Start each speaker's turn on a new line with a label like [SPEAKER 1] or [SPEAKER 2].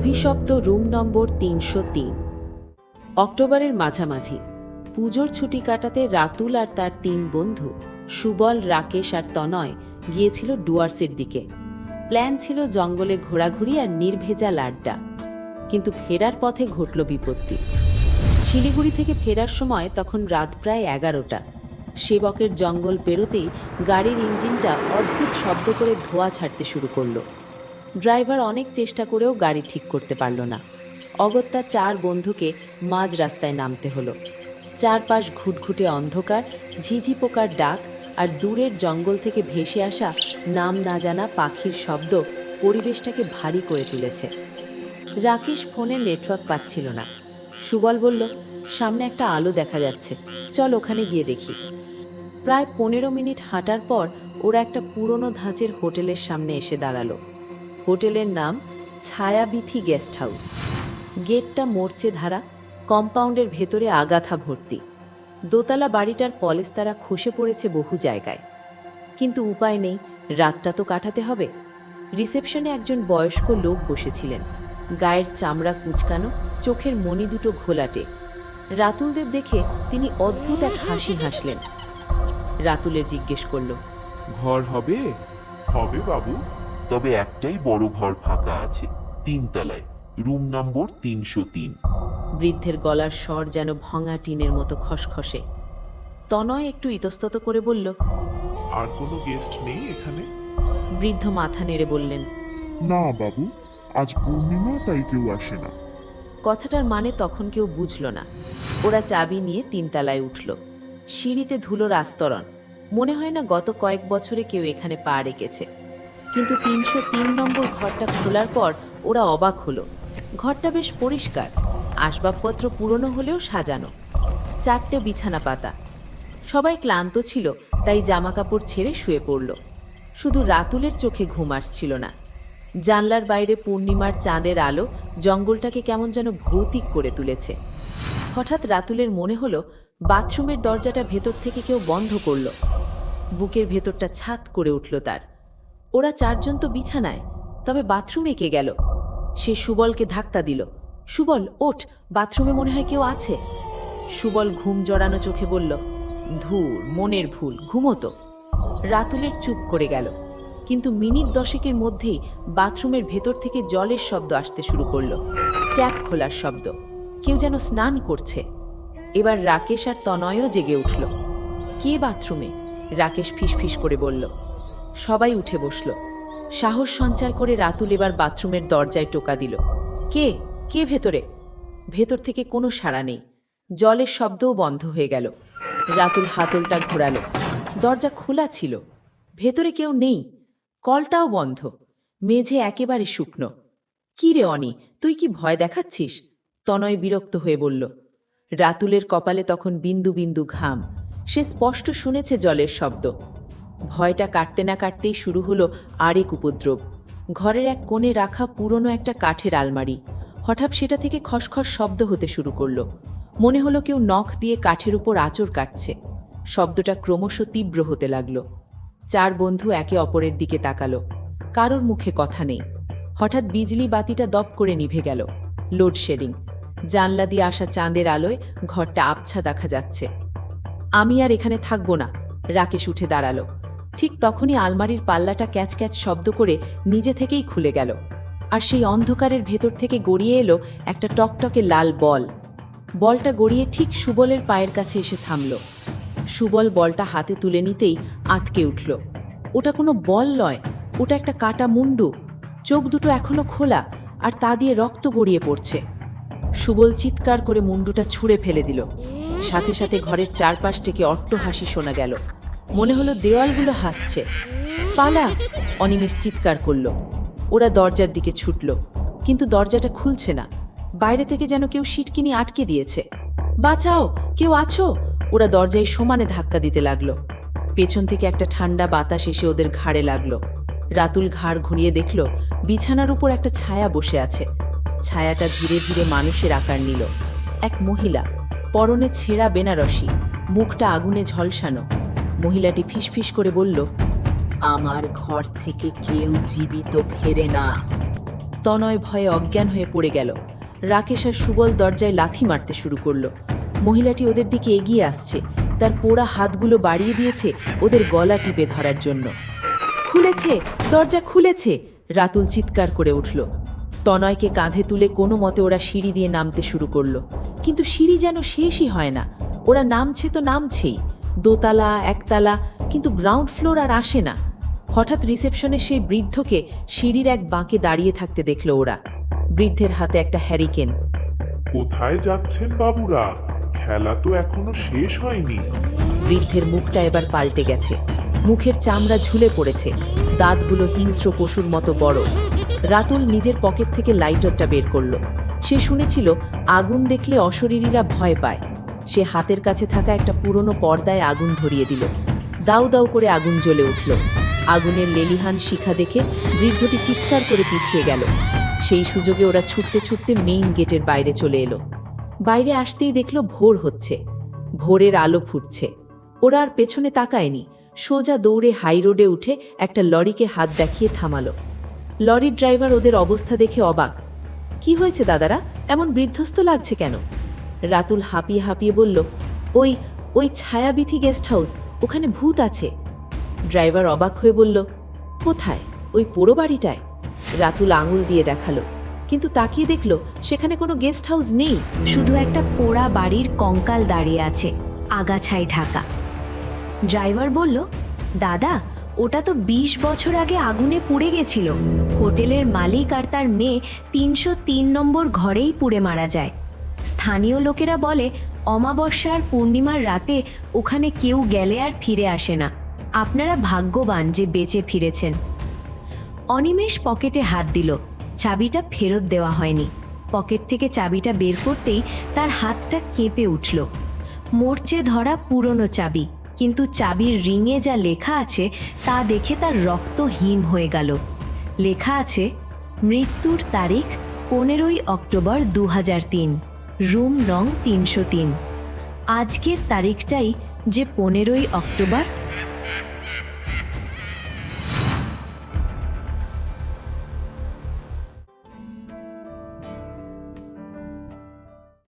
[SPEAKER 1] অভিশপ্ত room number ৩০৩। অক্টোবরের মাঝামাঝি পুজোর ছুটি কাটাতে রাতুল আর তার ৩ বন্ধু সুবল, রাকেশ আর তনয় গিয়েছিল ডুয়ার্সের দিকে। প্ল্যান ছিল জঙ্গলে ঘোরাঘুরি আর নির্ভেজাল আড্ডা। কিন্তু ফেরার পথে ঘটল বিপত্তি। শিলিগুড়ি থেকে ফেরার সময় তখন রাত প্রায় ১১টা। সেবকের জঙ্গল পেরোতেই গাড়ির ইঞ্জিনটা অদ্ভুত শব্দ করে ধোঁয়া ছাড়তে শুরু করলো। ড্রাইভার অনেক চেষ্টা করেও গাড়ি ঠিক করতে পারল না। অগত্যা ৪ বন্ধুকে মাঝ রাস্তায় নামতে হলো। চারপাশ ঘুটঘুটে অন্ধকার, ঝিঝি পোকার ডাক আর দূরের জঙ্গল থেকে ভেসে আসা নাম না জানা পাখির শব্দ পরিবেশটাকে ভারী করে তুলেছে। রাকেশ ফোনে নেটওয়ার্ক পাচ্ছিল না। সুবল বলল, সামনে একটা আলো দেখা যাচ্ছে, চল ওখানে গিয়ে দেখি। প্রায় ১৫ মিনিট হাঁটার পর ওরা একটা পুরনো ধাঁচের হোটেলের সামনে এসে দাঁড়ালো। হোটেলের নাম ছায়াবিথি গেস্ট হাউস। গেটটা মরচে ধারা, কম্পাউন্ডের ভেতরে আগাথা ভর্তি। দোতলা বাড়িটার পলেস্তারা খসে পড়েছে বহু জায়গায়। কিন্তু উপায় নেই, রাতটা তো কাটাতে হবে। রিসেপশনে একজন বয়স্ক লোক বসেছিলেন, গায়ের চামড়া কুঁচকানো, চোখের মণি দুটো ঘোলাটে। রাতুলদের দেখে তিনি অদ্ভুত এক হাসি হাসলেন। রাতুলের জিজ্ঞেস করল,
[SPEAKER 2] ঘর হবে?
[SPEAKER 3] হবে বাবু।
[SPEAKER 4] তবে একটাই বড় ঘর ফাঁকা আছে, ৩ তলায়, রুম নম্বর ৩০৩।
[SPEAKER 1] বৃদ্ধের গলার স্বর যেন ভঙা টিনের মতো খসখসে। তনয় একটু ইতস্তত করে বলল,
[SPEAKER 3] আর কোনো গেস্ট নেই এখানে?
[SPEAKER 1] বৃদ্ধ মাথা নেড়ে বললেন,
[SPEAKER 5] না বাবু, আজ পূর্ণিমা, তাই কেউ আসে না।
[SPEAKER 1] কথাটার মানে তখন কেউ বুঝল না। ওরা চাবি নিয়ে ৩ তলায় উঠল। সিঁড়িতে ধুলোর আস্তরণ, মনে হয় না গত কয়েক বছরে কেউ এখানে পা রেখেছে। কিন্তু ৩০৩ নম্বর ঘরটা খোলার পর ওরা অবাক হলো। ঘরটা বেশ পরিষ্কার, আসবাবপত্র পুরনো হলেও সাজানো। ৪টে বিছানা পাতা। সবাই ক্লান্ত ছিল, তাই জামাকাপড় ছেড়ে শুয়ে পড়ল। শুধু রাতুলের চোখে ঘুম আসছিল না। জানলার বাইরে পূর্ণিমার চাঁদের আলো জঙ্গলটাকে কেমন যেন ভৌতিক করে তুলেছে। হঠাৎ রাতুলের মনে হলো বাথরুমের দরজাটা ভেতর থেকে কেউ বন্ধ করল। বুকের ভেতরটা ছাত করে উঠল তার। ওরা ৪ জন তো বিছানায়, তবে বাথরুমে কে গেল? সে সুবলকে ধাক্কা দিল। সুবল, ওঠ, বাথরুমে মনে হয় কেউ আছে। সুবল ঘুম জড়ানো চোখে বলল, ধুর, মনের ভুল, ঘুমোতো। রাতুলের চুপ করে গেল। কিন্তু মিনিট ১০-এর মধ্যেই বাথরুমের ভেতর থেকে জলের শব্দ আসতে শুরু করলো। ট্যাপ খোলার শব্দ, কেউ যেন স্নান করছে। এবার রাকেশ আর তনয়ও জেগে উঠল। কে বাথরুমে? রাকেশ ফিসফিস করে বলল। সবাই উঠে বসল। সাহস সঞ্চার করে রাতুল এবার বাথরুমের দরজায় টোকা দিল। কে কে ভেতরে? ভেতর থেকে কোনো সাড়া নেই। জলের শব্দও বন্ধ হয়ে গেল। রাতুল হাতলটা ঘোরালো। দরজা খোলা ছিল, ভেতরে কেউ নেই। কলটাও বন্ধ, মেঝে একেবারে শুকনো। কি রে অনি, তুই কি ভয় দেখাচ্ছিস? তনয় বিরক্ত হয়ে বলল। রাতুলের কপালে তখন বিন্দু বিন্দু ঘাম। সে স্পষ্ট শুনেছে জলের শব্দ। ভয়টা কাটতে না কাটতেই শুরু হলো আরেক উপদ্রব। ঘরের এক কোণে রাখা পুরনো একটা কাঠের আলমারি, হঠাৎ সেটা থেকে খসখস শব্দ হতে শুরু করলো। মনে হলো কেউ নখ দিয়ে কাঠের উপর আঁচড় কাটছে। শব্দটা ক্রমশ তীব্র হতে লাগলো। ৪ বন্ধু একে অপরের দিকে তাকালো। কারোর মুখে কথা নেই। হঠাৎ বিজলি বাতিটা দপ করে নিভে গেল। লোডশেডিং। জানলা দিয়ে আসা চাঁদের আলোয় ঘরটা আবছা দেখা যাচ্ছে। আমি আর এখানে থাকবো না, রাকেশ উঠে দাঁড়ালো। ঠিক তখনই আলমারির পাল্লাটা ক্যাচ ক্যাচ শব্দ করে নিজে থেকেই খুলে গেল। আর সেই অন্ধকারের ভেতর থেকে গড়িয়ে এলো একটা টকটকে লাল বল। বলটা গড়িয়ে ঠিক সুবলের পায়ের কাছে এসে থামল। সুবল বলটা হাতে তুলে নিতেই আঁতকে উঠল। ওটা কোনো বল নয়, ওটা একটা কাটা মুন্ডু। চোখ দুটো এখনো খোলা, আর তা দিয়ে রক্ত গড়িয়ে পড়ছে। সুবল চিৎকার করে মুন্ডুটা ছুঁড়ে ফেলে দিল। সাথে সাথে ঘরের চারপাশ থেকে অট্টহাসি শোনা গেল। মনে হলো দেওয়ালগুলো হাসছে। পালা! অনিমেষ চিৎকার করল। ওরা দরজার দিকে ছুটল, কিন্তু দরজাটা খুলছে না। বাইরে থেকে যেন কেউ সিটকিনি আটকে দিয়েছে। বাঁচাও, কেউ আছো? ওরা দরজায় সমানে ধাক্কা দিতে লাগলো। পেছন থেকে একটা ঠান্ডা বাতাস এসে ওদের ঘাড়ে লাগলো। রাতুল ঘাড় ঘুরিয়ে দেখল বিছানার উপর একটা ছায়া বসে আছে। ছায়াটা ধীরে ধীরে মানুষের আকার নিল। এক মহিলা, পরনে ছেঁড়া বেনারসি, মুখটা আগুনে ঝলসানো। মহিলাটি ফিসফিস করে বলল, আমার ঘর থেকে কেউ জীবিত ফেরে না। তনয় ভয়ে অজ্ঞান হয়ে পড়ে গেল। রাকেশ আর সুবল দরজায় লাথি মারতে শুরু করলো। মহিলাটি ওদের দিকে এগিয়ে আসছে, তার পোড়া হাতগুলো বাড়িয়ে দিয়েছে ওদের গলা টিপে ধরার জন্য। খুলেছে, দরজা খুলেছে! রাতুল চিৎকার করে উঠল। তনয়কে কাঁধে তুলে কোনো মতে ওরা সিঁড়ি দিয়ে নামতে শুরু করলো, কিন্তু সিঁড়ি যেন শেষই হয় না। ওরা নামছে তো নামছেই, দোতলা, একতলা, কিন্তু গ্রাউন্ড ফ্লোর আর আসে না। হঠাৎ রিসেপশনের সেই বৃদ্ধকে সিঁড়ির এক বাঁকে দাঁড়িয়ে থাকতে দেখল ওরা। বৃদ্ধের হাতে একটা হ্যারিকেন।
[SPEAKER 3] কোথায় যাচ্ছেন বাবুরা? খেলা তো এখনো শেষ হয়নি।
[SPEAKER 1] বৃদ্ধের মুখটা এবার পাল্টে গেছে, মুখের চামড়া ঝুলে পড়েছে, দাঁতগুলো হিংস্র পশুর মতো বড়। রাতুল নিজের পকেট থেকে লাইটারটা বের করল। সে শুনেছিল আগুন দেখলে অশরীরীরা ভয় পায়। সে হাতের কাছে থাকা একটা পুরনো পর্দায় আগুন ধরিয়ে দিল। দাউ দাউ করে আগুন জ্বলে উঠল। আগুনের লেলিহান শিখা দেখে বৃদ্ধটি চিৎকার করে পিছিয়ে গেল। সেই সুযোগে ওরা ছুটতে ছুটতে মেইন গেটের বাইরে চলে এলো। বাইরে আসতেই দেখলো ভোর হচ্ছে, ভোরের আলো ফুটছে। ওরা আর পেছনে তাকায়নি, সোজা দৌড়ে হাই রোডে উঠে একটা লরিকে হাত দেখিয়ে থামালো। লরির ড্রাইভার ওদের অবস্থা দেখে অবাক। কি হয়েছে দাদারা, এমন বিধ্বস্ত লাগছে কেন? রাতুল হাঁপিয়ে হাঁপিয়ে বলল, ওই ওই ছায়াবিথি গেস্ট হাউস, ওখানে ভূত আছে। ড্রাইভার অবাক হয়ে বলল, কোথায়? ওই পোড়ো বাড়িটায়? রাতুল আঙুল দিয়ে দেখালো, কিন্তু তাকিয়ে দেখল সেখানে কোনো গেস্ট হাউস নেই।
[SPEAKER 2] শুধু একটা পোড়া বাড়ির কঙ্কাল দাঁড়িয়ে আছে, আগাছায় ঢাকা। ড্রাইভার বলল, দাদা, ওটা তো 20 বছর আগে আগুনে পুড়ে গেছিল। হোটেলের মালিক আর তার মেয়ে 303 নম্বর ঘরেই পুড়ে মারা যায়। স্থানীয় লোকেরা বলে অমাবস্যার পূর্ণিমার রাতে ওখানে কেউ গেলে আর ফিরে আসে না। আপনারা ভাগ্যবান যে বেঁচে ফিরেছেন। অনিমেষ পকেটে হাত দিল, চাবিটা ফেরত দেওয়া হয়নি। পকেট থেকে চাবিটা বের করতেই তার হাতটা কেঁপে উঠল। মোর্চে ধরা পুরনো চাবি, কিন্তু চাবির রিংয়ে যা লেখা আছে তা দেখে তার রক্ত হিম হয়ে গেল। লেখা আছে, মৃত্যুর তারিখ 15ই অক্টোবর 2003, রুম নং 303। আজকের তারিখটাই যে 15ই অক্টোবর